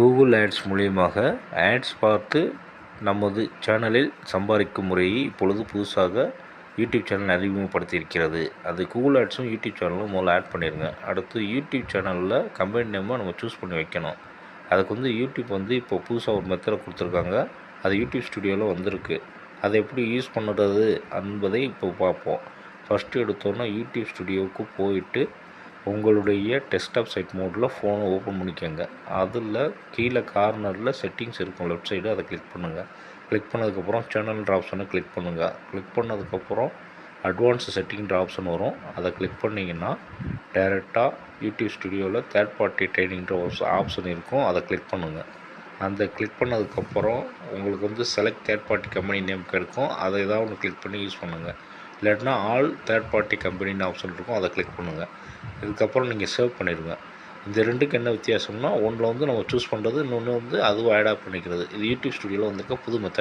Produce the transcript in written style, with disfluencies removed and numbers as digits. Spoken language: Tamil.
கூகுள் ஆட்ஸ் மூலியமாக ஆட்ஸ் பார்த்து நமது சேனலில் சம்பாதிக்கும் முறையை இப்பொழுது புதுசாக யூடியூப் சேனல் அறிமுகப்படுத்தியிருக்கிறது. அது கூகுள் ஆட்ஸும் யூடியூப் சேனலும் முதல்ல ஆட் பண்ணிடுங்க. அடுத்து யூடியூப் சேனலில் கம்பெனி நேமை நம்ம சூஸ் பண்ணி வைக்கணும். அதுக்கு யூடியூப் இப்போ புதுசாக ஒரு மெத்தடை கொடுத்துருக்காங்க. அது யூடியூப் ஸ்டுடியோவில் வந்திருக்கு. அதை எப்படி யூஸ் பண்ணுறது என்பதை இப்போ பார்ப்போம். ஃபஸ்ட்டு எடுத்தோன்னா யூடியூப் ஸ்டுடியோவுக்கு போயிட்டு உங்களுடைய டெஸ்க்டாப் சைட் மோடில் ஃபோனை ஓப்பன் பண்ணிக்கோங்க. அதில் கீழே கார்னரில் செட்டிங்ஸ் இருக்கும், லெஃப்ட் சைடு, அதை கிளிக் பண்ணுங்கள். கிளிக் பண்ணதுக்கப்புறம் சேனல்ன்ற ஆப்ஷனை கிளிக் பண்ணுங்கள். கிளிக் பண்ணதுக்கப்புறம் அட்வான்ஸ் செட்டிங்ன்ற ஆப்ஷன் வரும். அதை கிளிக் பண்ணிங்கன்னா டைரெக்டாக யூடியூப் ஸ்டுடியோவில் தேர்ட் பார்ட்டி ட்ரைனிங்ன்ற ஒரு ஆப்ஷன் இருக்கும். அதை கிளிக் பண்ணுங்கள். அந்த கிளிக் பண்ணதுக்கப்புறம் உங்களுக்கு select third party company name கிடைக்கும். அதை ஏதாவது ஒன்று கிளிக் பண்ணி யூஸ் பண்ணுங்கள். இல்லாட்டினா ஆல் தேர்ட் பார்ட்டி கம்பெனின்னு ஆப்ஷன் இருக்கும், அதை கிளிக் பண்ணுங்கள். இதுக்கப்புறம் நீங்கள் சேவ் பண்ணிடுங்க. இந்த ரெண்டுக்கு என்ன வித்தியாசம்னா, ஒன்றில் நம்ம சூஸ் பண்ணுறது, இன்னொன்று அதுவும் ஆடாக பண்ணிக்கிறது. இது யூடியூப் ஸ்டுடியோவில் வந்திருக்க புது மெத்தட்.